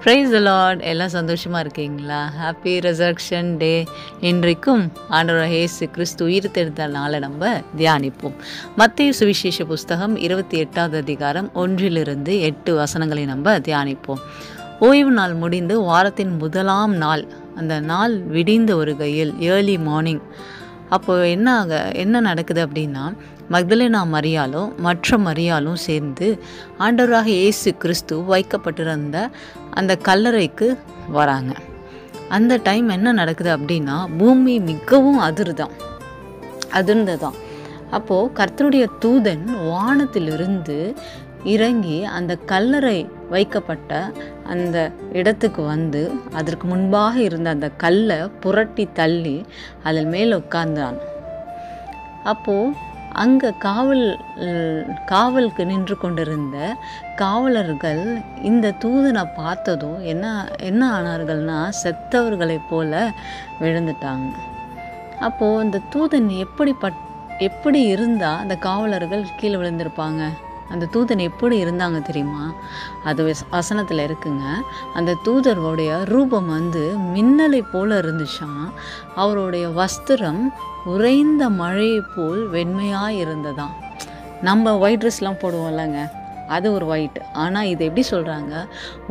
Praise the Lord. எல்லாம் சந்தோஷமாக இருக்கீங்களா? ஹாப்பி ரெசரக்ஷன் டே. இன்றைக்கும் ஆண்டவர் இயேசு கிறிஸ்து உயிர்த்தெழுந்த நாளை நம்ம தியானிப்போம். மத்தேயு சுவிசேஷ புஸ்தகம் 28வது அதிகாரம் 1-8 வசனங்களை நம்ம தியானிப்போம். ஓய்வு நாள் முடிந்து வாரத்தின் முதலாம் நாள், அந்த நாள் விடிந்த ஒரு கையில் ஏர்லி மார்னிங். அப்போது என்ன நடக்குது அப்படின்னா, மக்தலேனா மரியாலும் மற்ற மரியாலும் சேர்ந்து ஆண்டவராக இயேசு கிறிஸ்து வைக்கப்பட்டிருந்த அந்த கல்லறைக்கு வராங்க. அந்த டைம் என்ன நடக்குது அப்படின்னா, பூமி மிகவும் அதிர்ந்ததாம். அப்போது கர்த்தருடைய தூதன் வானத்திலிருந்து இறங்கி அந்த கல்லறை வைக்கப்பட்ட அந்த இடத்துக்கு வந்து அதற்கு முன்பாக இருந்த அந்த கல்லை புரட்டி தள்ளி அதில் மேலே உட்கார்ந்தான். அப்போது அங்கே காவலுக்கு நின்று கொண்டிருந்த காவலர்கள் இந்த தூதனை பார்த்ததும் என்ன ஆனார்கள்னா, செத்தவர்களைப் போல விழுந்துட்டாங்க. அப்போது அந்த தூதன் எப்படி இருந்தால் அந்த காவலர்கள் கீழே விழுந்திருப்பாங்க? அந்த தூதன் எப்படி இருந்தாங்க தெரியுமா? அது வசனத்தில் இருக்குங்க. அந்த தூதருடைய ரூபம் வந்து மின்னலை போல இருந்துச்சான். அவருடைய வஸ்திரம் உறைந்த மழையை போல் வெண்மையாக இருந்ததாம். நம்ம ஒயிட் ட்ரெஸ்லாம் போடுவோம்லங்க, அது ஒரு ஒயிட். ஆனால் இது எப்படி சொல்கிறாங்க?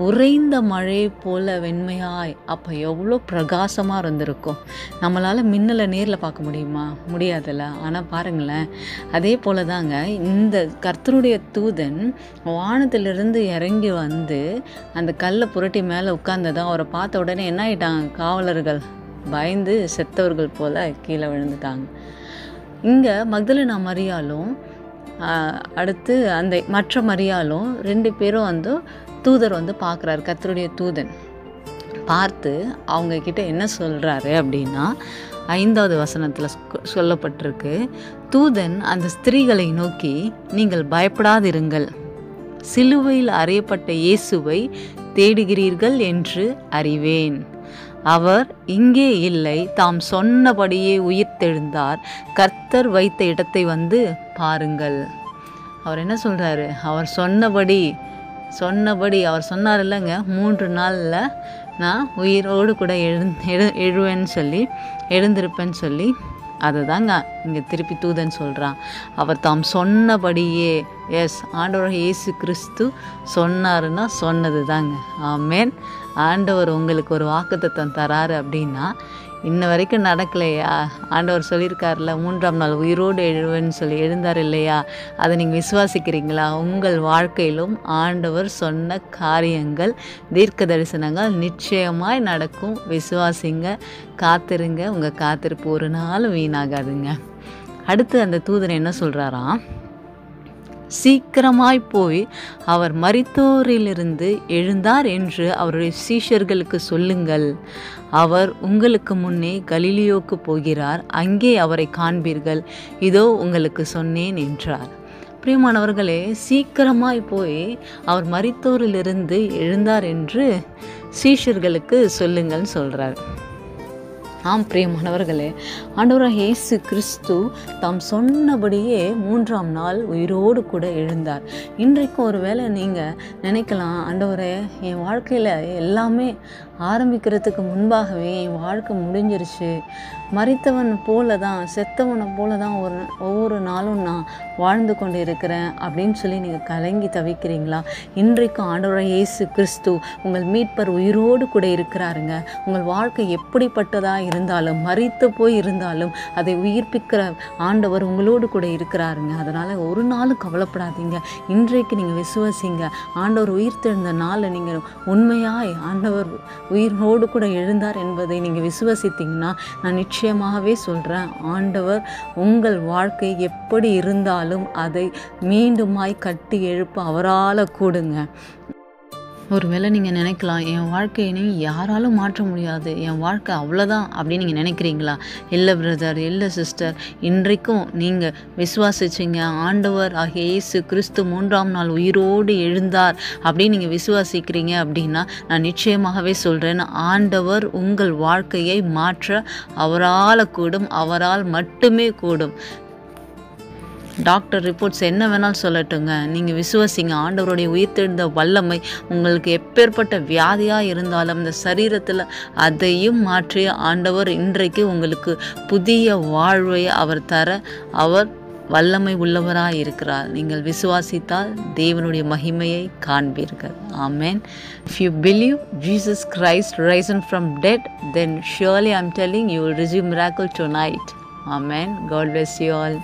உறைந்த மழை போல் வெண்மையாய். அப்போ எவ்வளோ பிரகாசமாக இருந்திருக்கும். நம்மளால் மின்னலை நேரில் பார்க்க முடியுமா? முடியாதுல்ல. ஆனால் பாருங்களேன், அதே போல் தாங்க இந்த கர்த்தருடைய தூதன் வானத்திலிருந்து இறங்கி வந்து அந்த கல்லை புரட்டி மேலே உட்கார்ந்ததான் அவரை பார்த்த உடனே என்ன ஆகிட்டாங்க? காவலர்கள் பயந்து செத்தவர்கள் போல் கீழே விழுந்துட்டாங்க. இங்கே மக்தலேனா மரியாலும் அடுத்து அந்த மற்ற மரியாலும் 2 பேரும் வந்து தூதர் வந்து பார்க்குறாரு. கர்த்தருடைய தூதன் பார்த்து அவங்கக்கிட்ட என்ன சொல்கிறாரு அப்படின்னா, 5வது வசனத்தில் சொல்லப்பட்டிருக்கு, தூதன் அந்த ஸ்திரீகளை நோக்கி, நீங்கள் பயப்படாதிருங்கள், சிலுவையில் அறையப்பட்ட இயேசுவை தேடுகிறீர்கள் என்று அறிவேன். அவர் இங்கே இல்லை, தாம் சொன்னபடியே உயிர்த்தெழுந்தார். கர்த்தர் வைத்த இடத்தை வந்து பாருங்கள். அவர் என்ன சொல்கிறாரு? அவர் சொன்னபடி அவர் சொன்னார் இல்லைங்க, 3 நாளில் நான் உயிரோடு கூட எழுந்திருப்பேன்னு சொல்லி அதை தாங்க இங்கே திருப்பி தூதன் சொல்கிறான். அவர் தாம் சொன்னபடியே, ஆண்டவர் இயேசு கிறிஸ்து சொன்னாருன்னா சொன்னது தாங்க. ஆமேன். ஆண்டவர் உங்களுக்கு ஒரு வாக்குத்தத்தம் தராரு அப்படின்னா, இன்ன வரைக்கும் நடக்கலையா? ஆண்டவர் சொல்லியிருக்காருல, 3ஆம் நாள் உயிரோடு எழுவேன்னு சொல்லி எழுந்தார் இல்லையா? அதை நீங்கள் விசுவாசிக்கிறீங்களா? உங்கள் வாழ்க்கையிலும் ஆண்டவர் சொன்ன காரியங்கள், தீர்க்க தரிசனங்கள் நிச்சயமாய் நடக்கும். விசுவாசிங்க, காத்திருங்க. உங்கள் காத்திருப்பு ஒரு நாள் வீணாகாதுங்க. அடுத்து அந்த தூதன் என்ன சொல்கிறாராம்? சீக்கிரமாய் போய் அவர் மரித்தோரிலிருந்து எழுந்தார் என்று அவருடைய சீஷர்களுக்கு சொல்லுங்கள். அவர் உங்களுக்கு முன்னே கலிலியோக்கு போகிறார், அங்கே அவரை காண்பீர்கள். இதோ உங்களுக்கு சொன்னேன் என்றார். பிரியமானவர்களே, சீக்கிரமாய் போய் அவர் மரித்தோரிலிருந்து எழுந்தார் என்று சீஷர்களுக்கு சொல்லுங்கள்னு சொல்கிறார். ஆம் பிரியமானவர்களே, ஆண்டவராக இயேசு கிறிஸ்து தாம் சொன்னபடியே 3ஆம் நாள் உயிரோடு கூட எழுந்தார். இன்றைக்கும் ஒரு வேளை நீங்கள் நினைக்கலாம், ஆண்டவரே, என் வாழ்க்கையில் எல்லாமே ஆரம்பிக்கிறதுக்கு முன்பாகவே என் வாழ்க்கை முடிஞ்சிருச்சு, மரித்தவன் போல தான், செத்தவனை போல தான் ஒவ்வொரு நாளும் நான் வாழ்ந்து கொண்டு இருக்கிறேன் அப்படின்னு சொல்லி நீங்கள் கலங்கி தவிக்கிறீங்களா? இன்றைக்கும் ஆண்டவராக இயேசு கிறிஸ்து உங்கள் மீட்பர் உயிரோடு கூட இருக்கிறாருங்க. உங்கள் வாழ்க்கை எப்படிப்பட்டதாக இருந்தாலும், மரித்து போய் இருந்தாலும் அதை உயிர்ப்பிக்கிற ஆண்டவர் உங்களோடு கூட இருக்கிறாருங்க. அதனால் ஒரு நாளும் கவலைப்படாதீங்க. இன்றைக்கு நீங்கள் விசுவாசிங்க. ஆண்டவர் உயிர்த்தெழுந்த நாளை நீங்கள் உண்மையாய் ஆண்டவர் உயிரோடு கூட எழுந்தார் என்பதை நீங்கள் விசுவாசித்தீங்கன்னா, நான் நிச்சயமாகவே சொல்கிறேன், ஆண்டவர் உங்கள் வாழ்க்கை எப்படி இருந்தாலும் அதை மீண்டுமாய் கட்டி எழுப்ப அவரால் கூடுங்க. ஒருவேளை நீங்கள் நினைக்கலாம், என் வாழ்க்கையை யாராலும் மாற்ற முடியாது, என் வாழ்க்கை அவ்வளோதான் அப்படின்னு நீங்கள் நினைக்கிறீங்களா? இல்லை பிரதர், இல்லை சிஸ்டர், இன்றைக்கும் நீங்கள் விசுவாசிச்சிங்க, ஆண்டவர் ஆகிய இயேசு கிறிஸ்து 3ஆம் நாள் உயிரோடு எழுந்தார் அப்படின்னு நீங்கள் விசுவாசிக்கிறீங்க அப்படின்னா, நான் நிச்சயமாகவே சொல்கிறேன், ஆண்டவர் உங்கள் வாழ்க்கையை மாற்ற அவரால் கூடும், அவரால் மட்டுமே கூடும். டாக்டர் ரிப்போர்ட்ஸ் என்ன வேணாலும் சொல்லட்டுங்க, நீங்கள் விசுவாசிங்க. ஆண்டவருடைய உயிர்த்தெழுந்த வல்லமை உங்களுக்கு எப்பேற்பட்ட வியாதியாக இருந்தாலும் இந்த சரீரத்தில் அதையும் மாற்றி ஆண்டவர் இன்றைக்கு உங்களுக்கு புதிய வாழ்வை அவர் தர அவர் வல்லமை உள்ளவராக இருக்கிறார். நீங்கள் விசுவாசித்தால் தேவனுடைய மகிமையை காண்பீர்கள். ஆமென். If you believe Jesus Christ risen from dead, then surely I'm telling you will receive miracle tonight. Amen. God bless you all.